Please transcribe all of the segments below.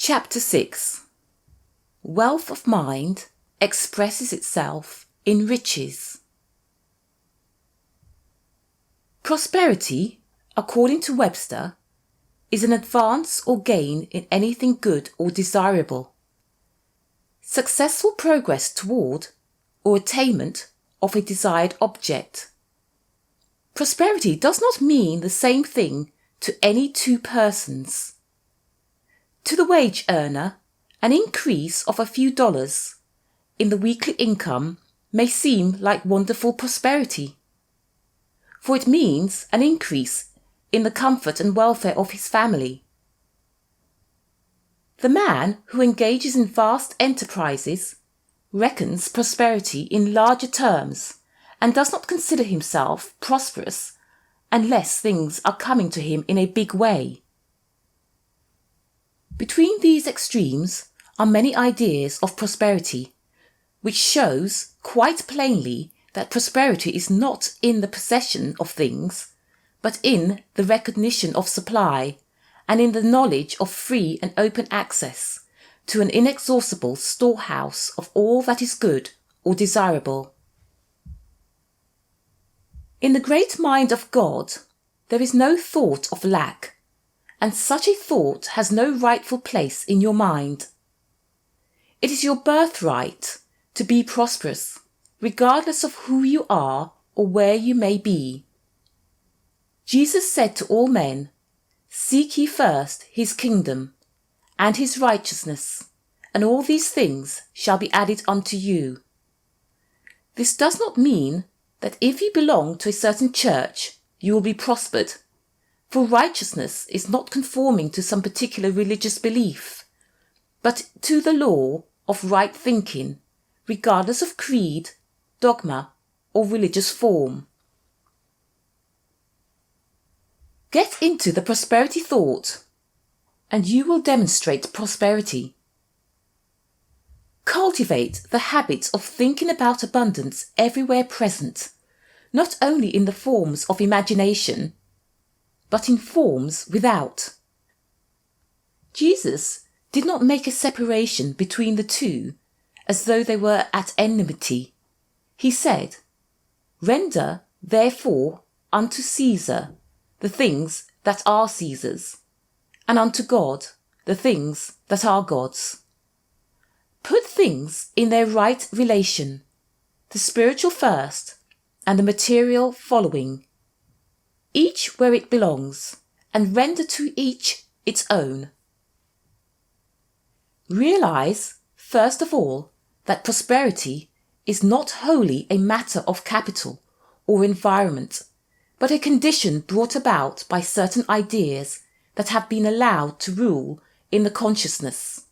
Chapter 6. Wealth of mind expresses itself in riches. Prosperity, according to Webster, is an advance or gain in anything good or desirable. Successful progress toward or attainment of a desired object. Prosperity does not mean the same thing to any two persons. To the wage earner, an increase of a few dollars in the weekly income may seem like wonderful prosperity, for it means an increase in the comfort and welfare of his family. The man who engages in vast enterprises reckons prosperity in larger terms and does not consider himself prosperous unless things are coming to him in a big way. Between these extremes are many ideas of prosperity, which shows quite plainly that prosperity is not in the possession of things, but in the recognition of supply and in the knowledge of free and open access to an inexhaustible storehouse of all that is good or desirable. In the great mind of God, there is no thought of lack, and such a thought has no rightful place in your mind. It is your birthright to be prosperous, regardless of who you are or where you may be. Jesus said to all men, "Seek ye first his kingdom and his righteousness, and all these things shall be added unto you." This does not mean that if you belong to a certain church, you will be prospered, for righteousness is not conforming to some particular religious belief, but to the law of right thinking, regardless of creed, dogma, or religious form. Get into the prosperity thought, and you will demonstrate prosperity. Cultivate the habit of thinking about abundance everywhere present, not only in the forms of imagination, but in forms without. Jesus did not make a separation between the two as though they were at enmity. He said, "Render, therefore, unto Caesar the things that are Caesar's, and unto God the things that are God's." Put things in their right relation, the spiritual first and the material following, each where it belongs, and render to each its own. Realize, first of all, that prosperity is not wholly a matter of capital or environment, but a condition brought about by certain ideas that have been allowed to rule in the consciousness.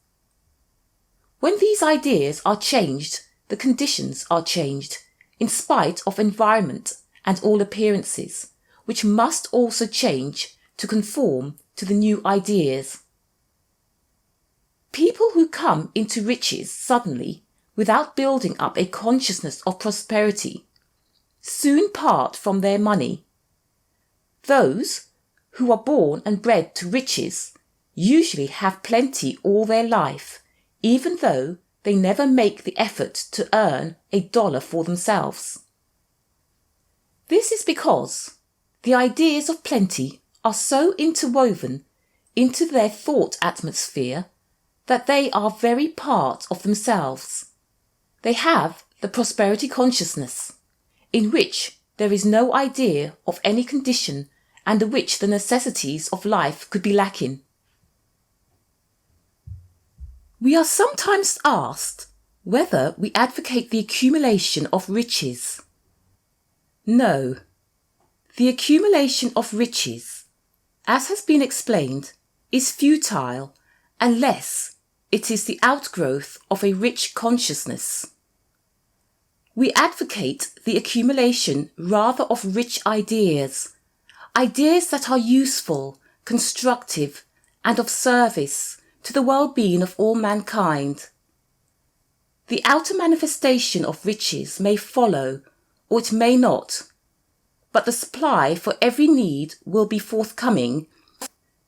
When these ideas are changed, the conditions are changed, in spite of environment and all appearances, which must also change to conform to the new ideas. People who come into riches suddenly, without building up a consciousness of prosperity, soon part from their money. Those who are born and bred to riches usually have plenty all their life, even though they never make the effort to earn $1 for themselves. This is because the ideas of plenty are so interwoven into their thought atmosphere that they are very part of themselves. They have the prosperity consciousness, in which there is no idea of any condition under which the necessities of life could be lacking. We are sometimes asked whether we advocate the accumulation of riches. No. The accumulation of riches, as has been explained, is futile unless it is the outgrowth of a rich consciousness. We advocate the accumulation rather of rich ideas, ideas that are useful, constructive, and of service to the well-being of all mankind. The outer manifestation of riches may follow, or it may not, but the supply for every need will be forthcoming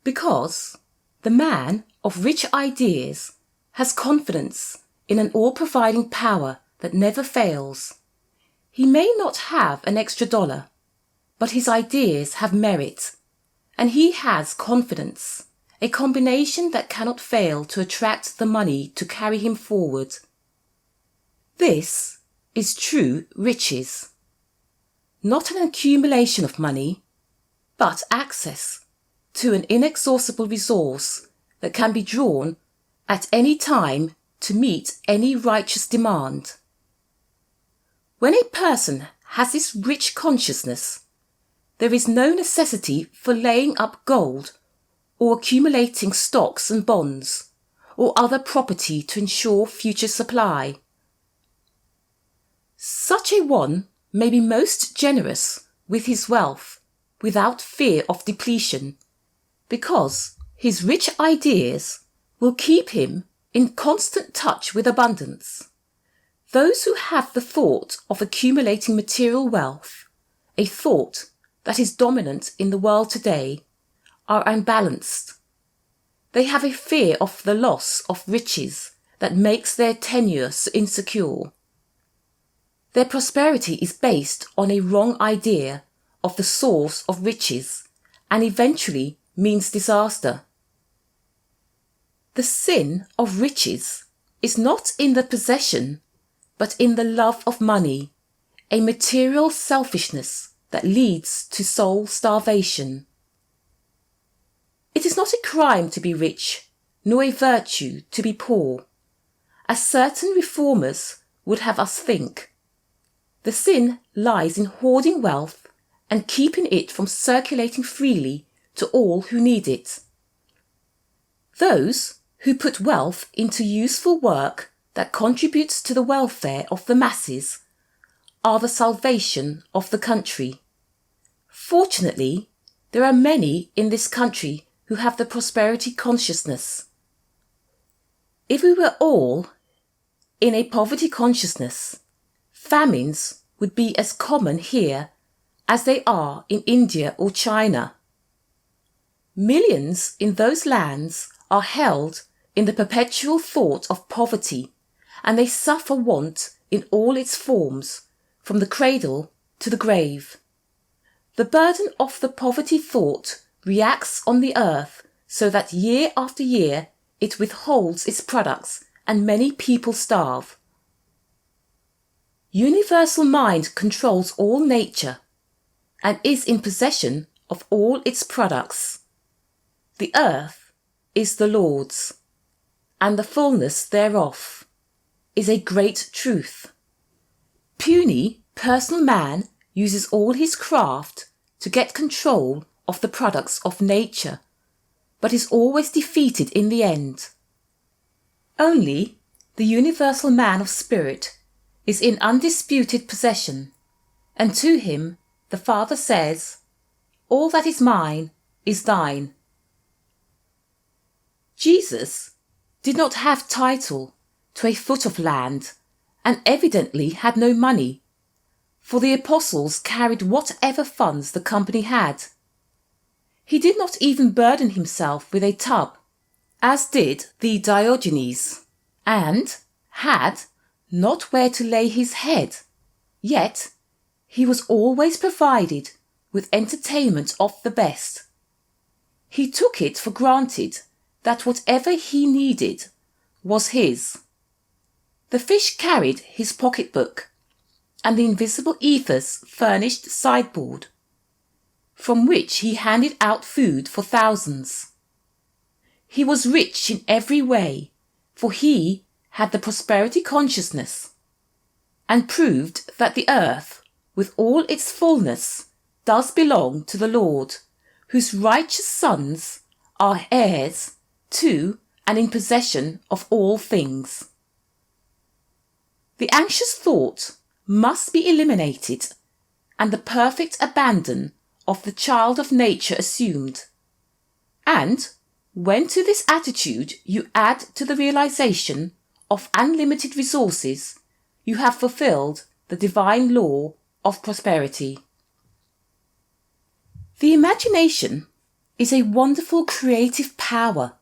because the man of rich ideas has confidence in an all-providing power that never fails. He may not have an extra dollar, but his ideas have merit, and he has confidence, a combination that cannot fail to attract the money to carry him forward. This is true riches. Not an accumulation of money, but access to an inexhaustible resource that can be drawn at any time to meet any righteous demand. When a person has this rich consciousness, there is no necessity for laying up gold or accumulating stocks and bonds or other property to ensure future supply. Such a one may be most generous with his wealth without fear of depletion, because his rich ideas will keep him in constant touch with abundance. Those who have the thought of accumulating material wealth, a thought that is dominant in the world today, are unbalanced. They have a fear of the loss of riches that makes their tenure so insecure. Their prosperity is based on a wrong idea of the source of riches and eventually means disaster. The sin of riches is not in the possession, but in the love of money, a material selfishness that leads to soul starvation. It is not a crime to be rich, nor a virtue to be poor, as certain reformers would have us think. The sin lies in hoarding wealth and keeping it from circulating freely to all who need it. Those who put wealth into useful work that contributes to the welfare of the masses are the salvation of the country. Fortunately, there are many in this country who have the prosperity consciousness. If we were all in a poverty consciousness, famines would be as common here as they are in India or China. Millions in those lands are held in the perpetual thought of poverty, and they suffer want in all its forms, from the cradle to the grave. The burden of the poverty thought reacts on the earth so that year after year it withholds its products and many people starve. Universal mind controls all nature and is in possession of all its products. The earth is the Lord's, and the fullness thereof is a great truth. Puny personal man uses all his craft to get control of the products of nature, but is always defeated in the end. Only the universal man of spirit is in undisputed possession, and to him the Father says, "All that is mine is thine." Jesus did not have title to a foot of land, and evidently had no money, for the apostles carried whatever funds the company had. He did not even burden himself with a tub, as did the Diogenes, and had not where to lay his head, yet he was always provided with entertainment of the best. He took it for granted that whatever he needed was his. The fish carried his pocketbook, and the invisible ethers furnished sideboard, from which he handed out food for thousands. He was rich in every way, for he had the prosperity consciousness, and proved that the earth, with all its fullness, does belong to the Lord, whose righteous sons are heirs to and in possession of all things. The anxious thought must be eliminated, and the perfect abandon of the child of nature assumed. And when to this attitude you add to the realization of unlimited resources, you have fulfilled the divine law of prosperity. The imagination is a wonderful creative power.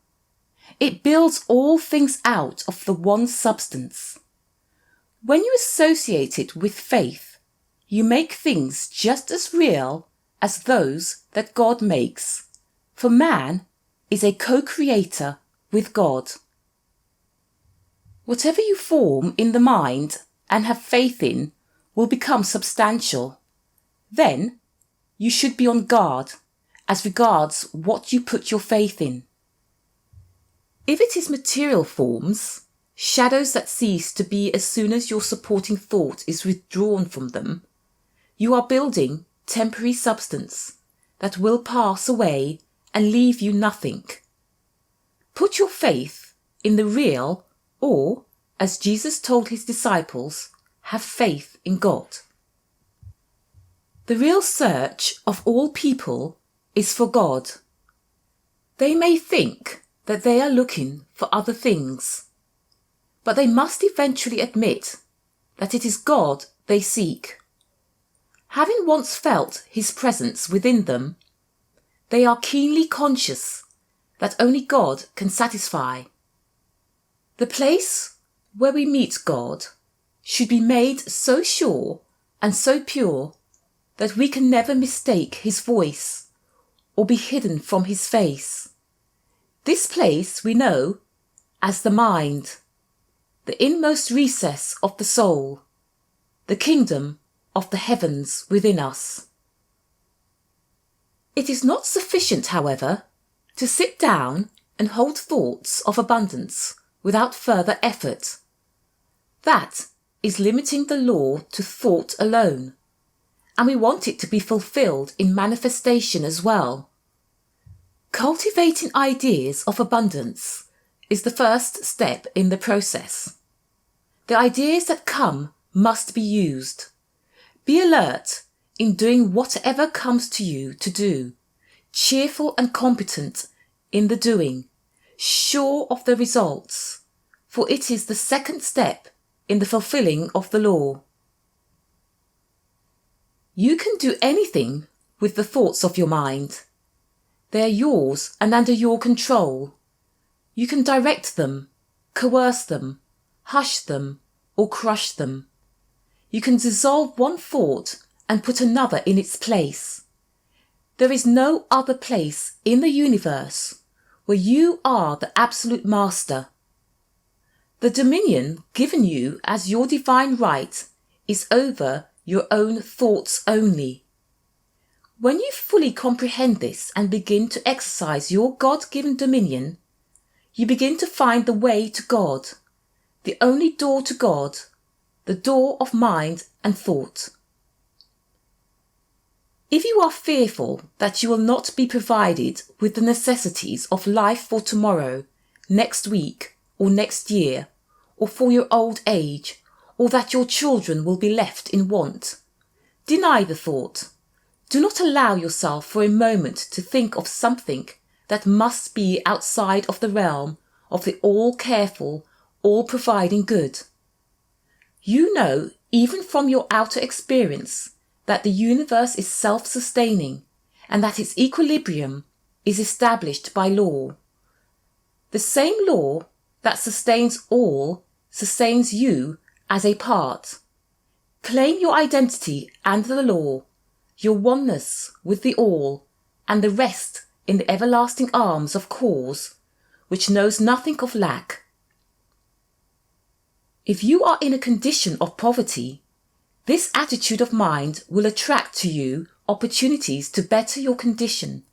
It builds all things out of the one substance. When you associate it with faith, you make things just as real as those that God makes, for man is a co-creator with God. Whatever you form in the mind and have faith in will become substantial. Then you should be on guard as regards what you put your faith in. If it is material forms, shadows that cease to be as soon as your supporting thought is withdrawn from them, you are building temporary substance that will pass away and leave you nothing. Put your faith in the real, or, as Jesus told his disciples, have faith in God. The real search of all people is for God. They may think that they are looking for other things, but they must eventually admit that it is God they seek. Having once felt his presence within them, they are keenly conscious that only God can satisfy. The place where we meet God should be made so sure and so pure that we can never mistake his voice or be hidden from his face. This place we know as the mind, the inmost recess of the soul, the kingdom of the heavens within us. It is not sufficient, however, to sit down and hold thoughts of abundance without further effort. That is limiting the law to thought alone, and we want it to be fulfilled in manifestation as well. Cultivating ideas of abundance is the first step in the process. The ideas that come must be used. Be alert in doing whatever comes to you to do, cheerful and competent in the doing, sure of the results, for it is the second step in the fulfilling of the law. You can do anything with the thoughts of your mind. They are yours and under your control. You can direct them, coerce them, hush them, or crush them. You can dissolve one thought and put another in its place. There is no other place in the universe where you are the absolute master. The dominion given you as your divine right is over your own thoughts only. When you fully comprehend this and begin to exercise your God-given dominion, you begin to find the way to God, the only door to God, the door of mind and thought. If you are fearful that you will not be provided with the necessities of life for tomorrow, next week, or next year, or for your old age, or that your children will be left in want, deny the thought. Do not allow yourself for a moment to think of something that must be outside of the realm of the all-careful, all-providing good. You know, even from your outer experience, that the universe is self-sustaining and that its equilibrium is established by law. The same law that sustains all sustains you as a part. Claim your identity under the law, your oneness with the all, and the rest in the everlasting arms of cause, which knows nothing of lack. If you are in a condition of poverty, this attitude of mind will attract to you opportunities to better your condition.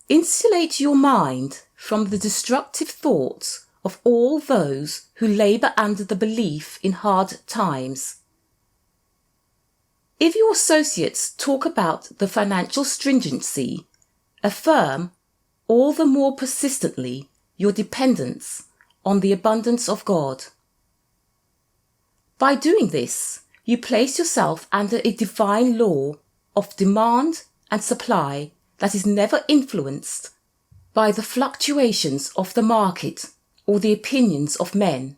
Insulate your mind from the destructive thoughts of all those who labour under the belief in hard times. If your associates talk about the financial stringency, affirm all the more persistently your dependence on the abundance of God. By doing this, you place yourself under a divine law of demand and supply that is never influenced by the fluctuations of the market or the opinions of men.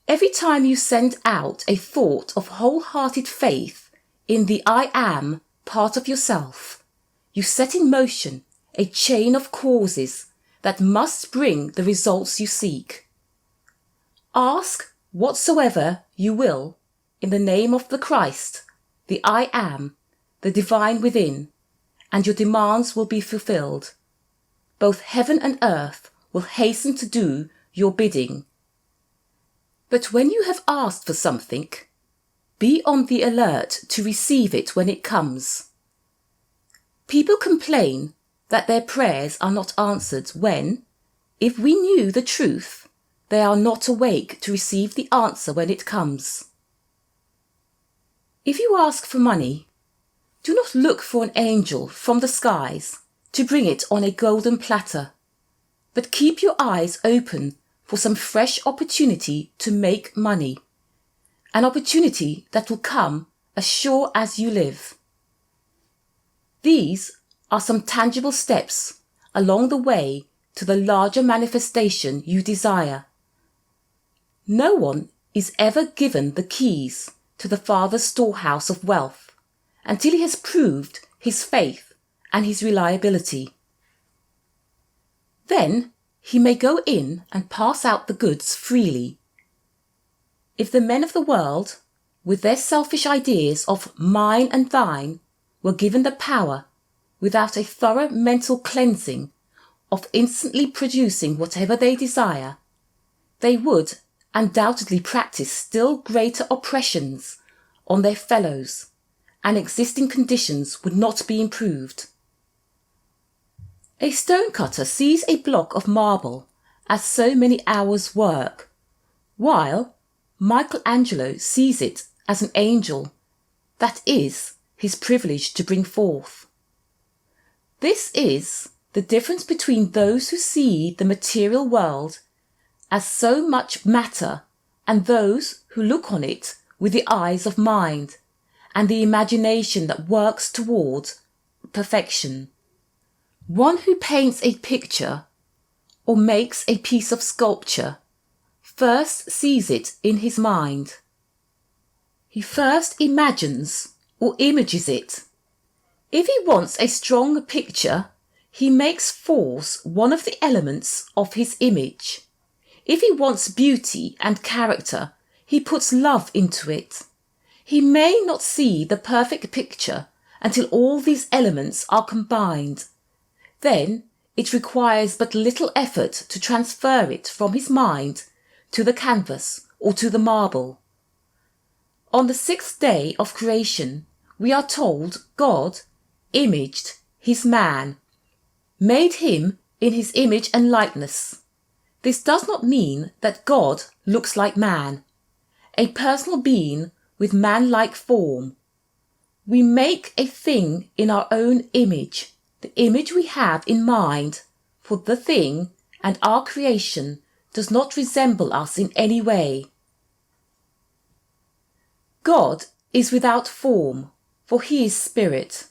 Every time you send out a thought of wholehearted faith in the I am part of yourself, you set in motion a chain of causes that must bring the results you seek. Ask whatsoever you will in the name of the Christ, the I Am, the divine within, and your demands will be fulfilled. Both heaven and earth will hasten to do your bidding. But when you have asked for something, be on the alert to receive it when it comes. People complain that their prayers are not answered when, if we knew the truth, they are not awake to receive the answer when it comes. If you ask for money, do not look for an angel from the skies to bring it on a golden platter, but keep your eyes open for some fresh opportunity to make money, an opportunity that will come as sure as you live. These are some tangible steps along the way to the larger manifestation you desire. No one is ever given the keys to the Father's storehouse of wealth until he has proved his faith and his reliability. Then he may go in and pass out the goods freely. If the men of the world, with their selfish ideas of mine and thine, were given the power, without a thorough mental cleansing, of instantly producing whatever they desire, they would undoubtedly practice still greater oppressions on their fellows, and existing conditions would not be improved. A stonecutter sees a block of marble as so many hours' work, while Michelangelo sees it as an angel that is his privilege to bring forth. This is the difference between those who see the material world as so much matter and those who look on it with the eyes of mind and the imagination that works toward perfection. One who paints a picture or makes a piece of sculpture first sees it in his mind. He first imagines or images it. If he wants a strong picture, he makes force one of the elements of his image. If he wants beauty and character, he puts love into it. He may not see the perfect picture until all these elements are combined. Then it requires but little effort to transfer it from his mind to the canvas or to the marble. On the sixth day of creation, we are told God imaged his man, made him in his image and likeness. This does not mean that God looks like man, a personal being with man-like form. We make a thing in our own image, the image we have in mind for the thing, and our creation does not resemble us in any way. God is without form, for he is spirit.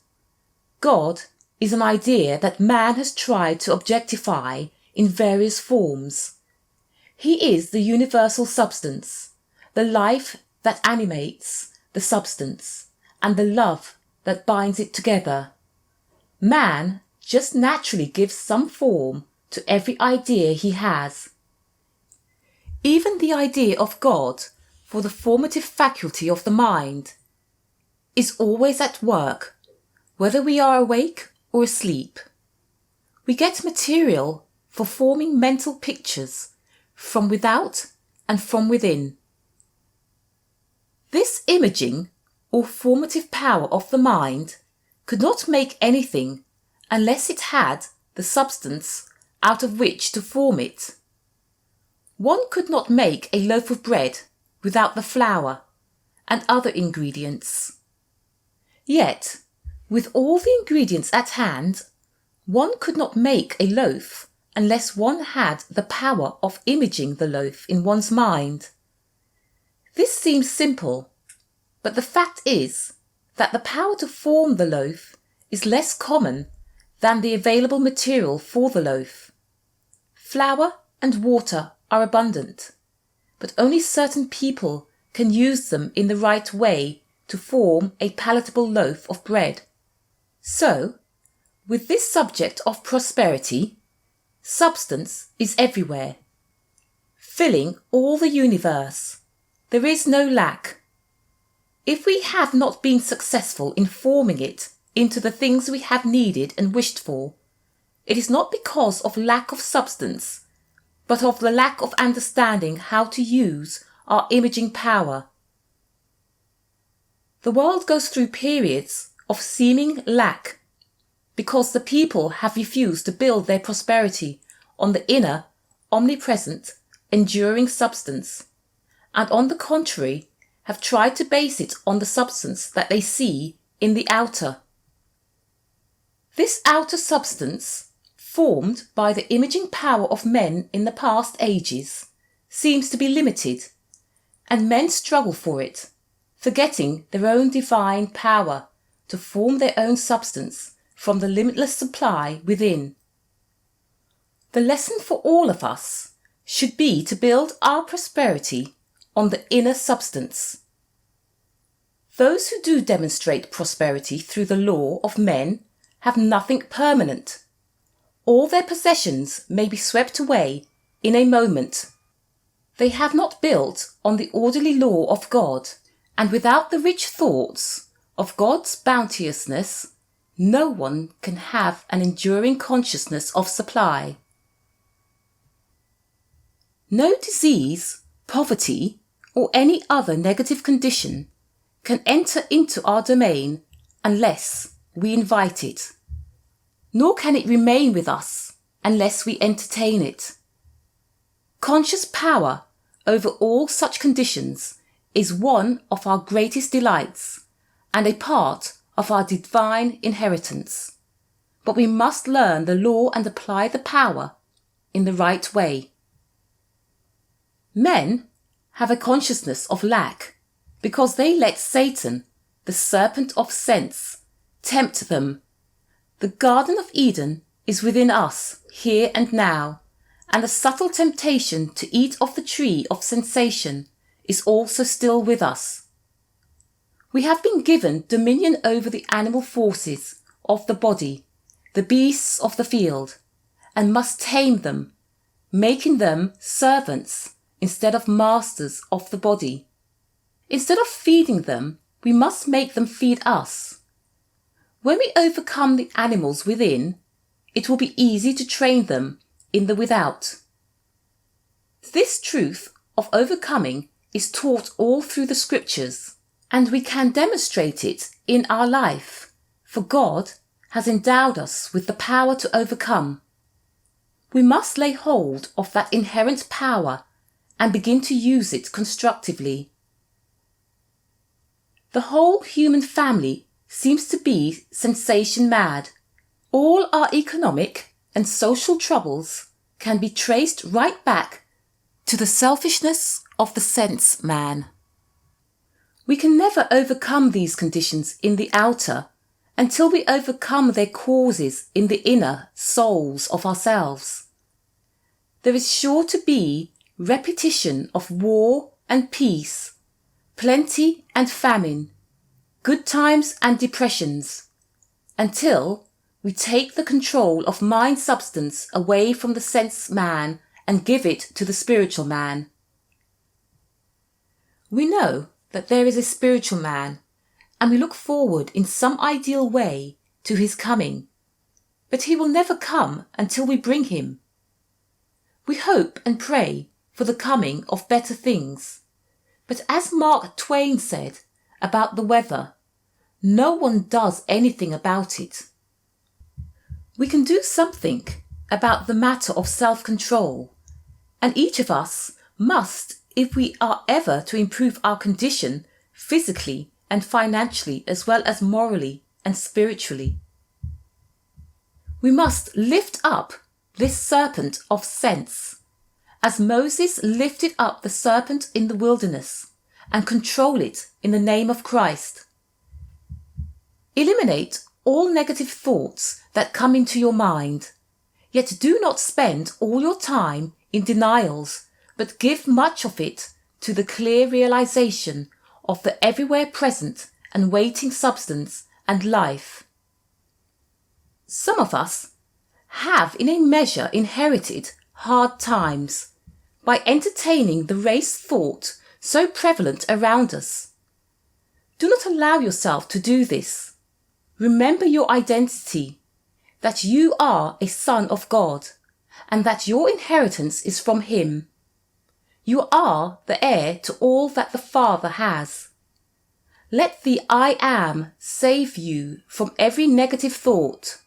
God is an idea that man has tried to objectify in various forms. He is the universal substance, the life that animates the substance, and the love that binds it together. Man just naturally gives some form to every idea he has. Even the idea of God, for the formative faculty of the mind, is always at work, whether we are awake or asleep. We get material for forming mental pictures from without and from within. This imaging or formative power of the mind could not make anything unless it had the substance out of which to form it. One could not make a loaf of bread without the flour and other ingredients. Yet, with all the ingredients at hand, one could not make a loaf unless one had the power of imaging the loaf in one's mind. This seems simple, but the fact is that the power to form the loaf is less common than the available material for the loaf. Flour and water are abundant, but only certain people can use them in the right way to form a palatable loaf of bread. So, with this subject of prosperity, Substance is everywhere, filling all the universe. There is no lack. If we have not been successful in forming it into the things we have needed and wished for, it is not because of lack of substance, but of the lack of understanding how to use our imaging power. The world goes through periods of seeming lack because the people have refused to build their prosperity on the inner, omnipresent, enduring substance, and on the contrary have tried to base it on the substance that they see in the outer. This outer substance, formed by the imaging power of men in the past ages, seems to be limited, and men struggle for it, forgetting their own divine power to form their own substance from the limitless supply within. The lesson for all of us should be to build our prosperity on the inner substance. Those who do demonstrate prosperity through the law of men have nothing permanent. All their possessions may be swept away in a moment. They have not built on the orderly law of God, and without the rich thoughts of God's bounteousness, no one can have an enduring consciousness of supply. No disease, poverty, or any other negative condition can enter into our domain unless we invite it, nor can it remain with us unless we entertain it. Conscious power over all such conditions is one of our greatest delights and a part of our divine inheritance. But we must learn the law and apply the power in the right way. Men have a consciousness of lack because they let Satan, the serpent of sense, tempt them. The Garden of Eden is within us, here and now, and the subtle temptation to eat of the tree of sensation is also still with us. We have been given dominion over the animal forces of the body, the beasts of the field, and must tame them, making them servants instead of masters of the body. Instead of feeding them, we must make them feed us. When we overcome the animals within, it will be easy to train them in the without. This truth of overcoming is taught all through the scriptures, and we can demonstrate it in our life, for God has endowed us with the power to overcome. We must lay hold of that inherent power and begin to use it constructively. The whole human family seems to be sensation mad. All our economic and social troubles can be traced right back to the selfishness of the sense man. We can never overcome these conditions in the outer until we overcome their causes in the inner souls of ourselves. There is sure to be repetition of war and peace, plenty and famine, good times and depressions, until we take the control of mind substance away from the sense man and give it to the spiritual man. We know that there is a spiritual man, and we look forward in some ideal way to his coming, but he will never come until we bring him. We hope and pray for the coming of better things, but as Mark Twain said about the weather, no one does anything about it. We can do something about the matter of self-control, and each of us must, if we are ever to improve our condition physically and financially as well as morally and spiritually. We must lift up this serpent of sense, as Moses lifted up the serpent in the wilderness, and control it in the name of Christ. Eliminate all negative thoughts that come into your mind, yet do not spend all your time in denials, but give much of it to the clear realization of the everywhere present and waiting substance and life. Some of us have in a measure inherited hard times by entertaining the race thought so prevalent around us. Do not allow yourself to do this. Remember your identity, that you are a son of God, and that your inheritance is from Him. You are the heir to all that the Father has. Let the I am save you from every negative thought.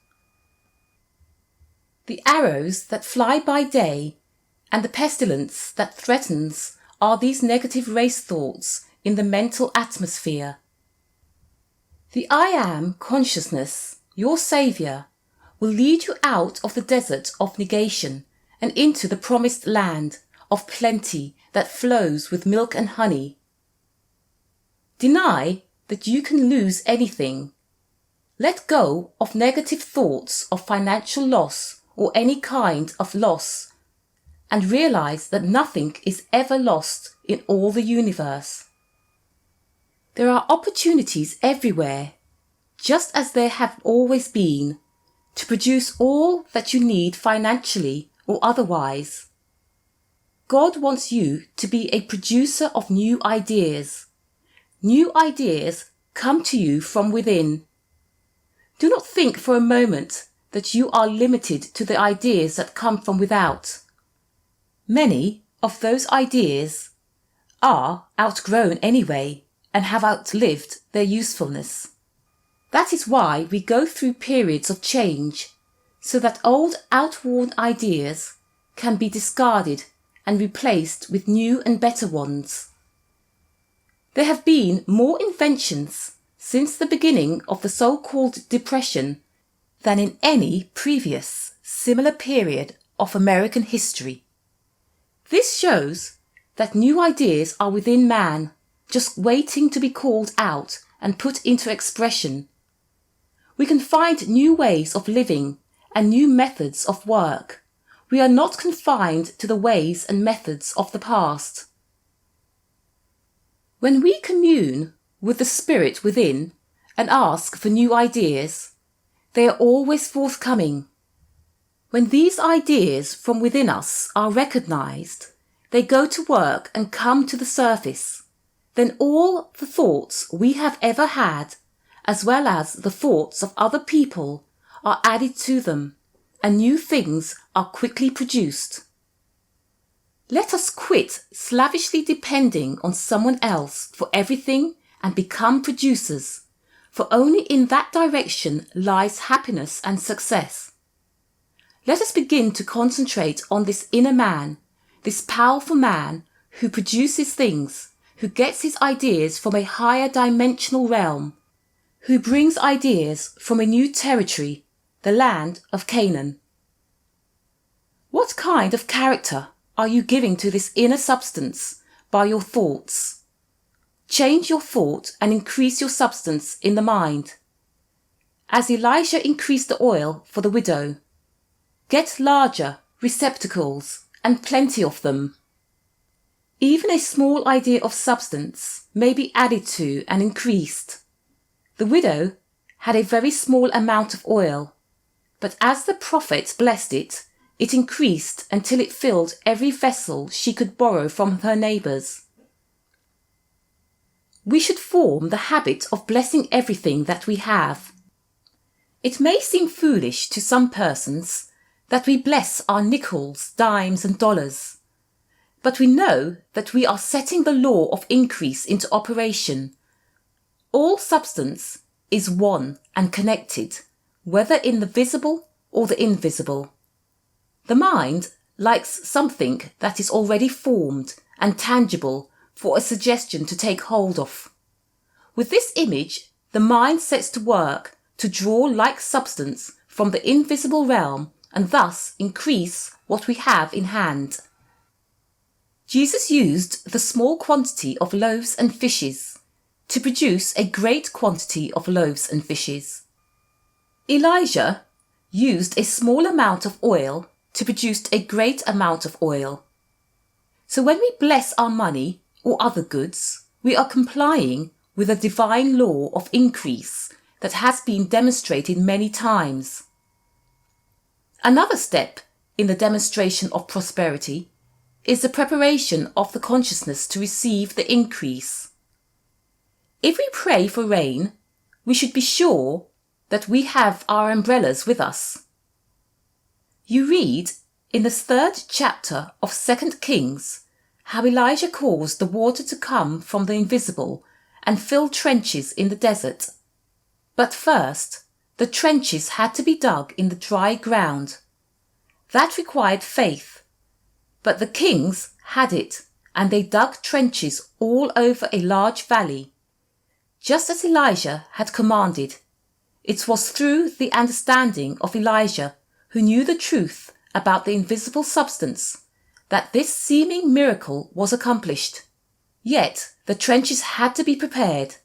The arrows that fly by day and the pestilence that threatens are these negative race thoughts in the mental atmosphere. The I am consciousness, your saviour, will lead you out of the desert of negation and into the promised land of plenty that flows with milk and honey. Deny that you can lose anything. Let go of negative thoughts of financial loss or any kind of loss, and realize that nothing is ever lost in all the universe. There are opportunities everywhere, just as there have always been, to produce all that you need financially or otherwise. God wants you to be a producer of new ideas. New ideas come to you from within. Do not think for a moment that you are limited to the ideas that come from without. Many of those ideas are outgrown anyway and have outlived their usefulness. That is why we go through periods of change, so that old outworn ideas can be discarded and replaced with new and better ones. There have been more inventions since the beginning of the so-called Depression than in any previous similar period of American history. This shows that new ideas are within man, just waiting to be called out and put into expression. We can find new ways of living and new methods of work. We are not confined to the ways and methods of the past. When we commune with the Spirit within and ask for new ideas, they are always forthcoming. When these ideas from within us are recognized, they go to work and come to the surface. Then all the thoughts we have ever had, as well as the thoughts of other people, are added to them, and new things are quickly produced. Let us quit slavishly depending on someone else for everything and become producers, for only in that direction lies happiness and success. Let us begin to concentrate on this inner man, this powerful man who produces things, who gets his ideas from a higher dimensional realm, who brings ideas from a new territory, the land of Canaan. What kind of character are you giving to this inner substance by your thoughts? Change your thought and increase your substance in the mind. As Elijah increased the oil for the widow, get larger receptacles and plenty of them. Even a small idea of substance may be added to and increased. The widow had a very small amount of oil, but as the prophet blessed it, it increased until it filled every vessel she could borrow from her neighbours. We should form the habit of blessing everything that we have. It may seem foolish to some persons that we bless our nickels, dimes and dollars, but we know that we are setting the law of increase into operation. All substance is one and connected, whether in the visible or the invisible. The mind likes something that is already formed and tangible for a suggestion to take hold of. With this image, the mind sets to work to draw like substance from the invisible realm and thus increase what we have in hand. Jesus used the small quantity of loaves and fishes to produce a great quantity of loaves and fishes. Elijah used a small amount of oil to produce a great amount of oil. So when we bless our money or other goods, we are complying with a divine law of increase that has been demonstrated many times. Another step in the demonstration of prosperity is the preparation of the consciousness to receive the increase. If we pray for rain, we should be sure that we have our umbrellas with us. You read in the 3rd chapter of 2 Kings how Elijah caused the water to come from the invisible and fill trenches in the desert. But first, the trenches had to be dug in the dry ground. That required faith. But the kings had it, and they dug trenches all over a large valley. Just as Elijah had commanded, it was through the understanding of Elijah, who knew the truth about the invisible substance, that this seeming miracle was accomplished. Yet the trenches had to be prepared,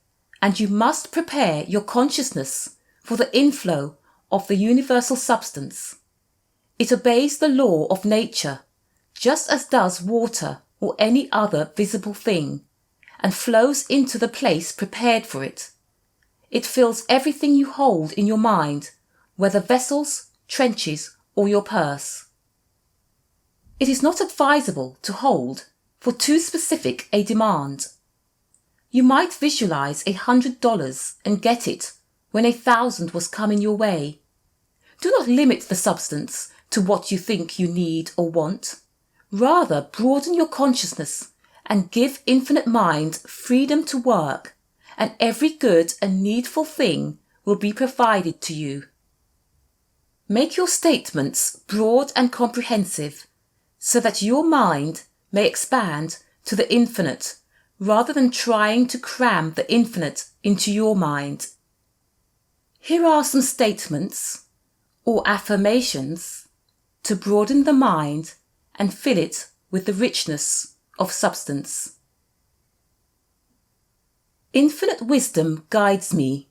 and you must prepare your consciousness for the inflow of the universal substance. It obeys the law of nature, just as does water or any other visible thing, and flows into the place prepared for it. It fills everything you hold in your mind, whether vessels, trenches, or your purse. It is not advisable to hold for too specific a demand. You might visualize $100 and get it when 1,000 was coming your way. Do not limit the substance to what you think you need or want. Rather, broaden your consciousness and give infinite mind freedom to work, and every good and needful thing will be provided to you. Make your statements broad and comprehensive, so that your mind may expand to the infinite, rather than trying to cram the infinite into your mind. Here are some statements or affirmations to broaden the mind and fill it with the richness of substance. Infinite wisdom guides me.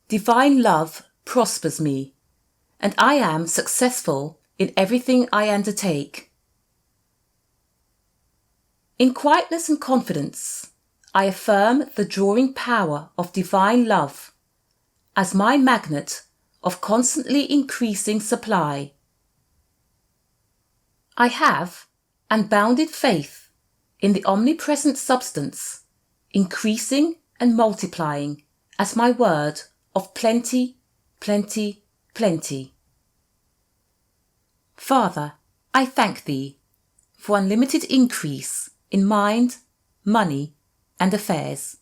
Divine love prospers me, and I am successful in everything I undertake. In quietness and confidence, I affirm the drawing power of divine love as my magnet of constantly increasing supply. I have unbounded faith in the omnipresent substance, increasing and multiplying as my word of plenty, plenty, plenty. Father, I thank Thee for unlimited increase in mind, money, and affairs.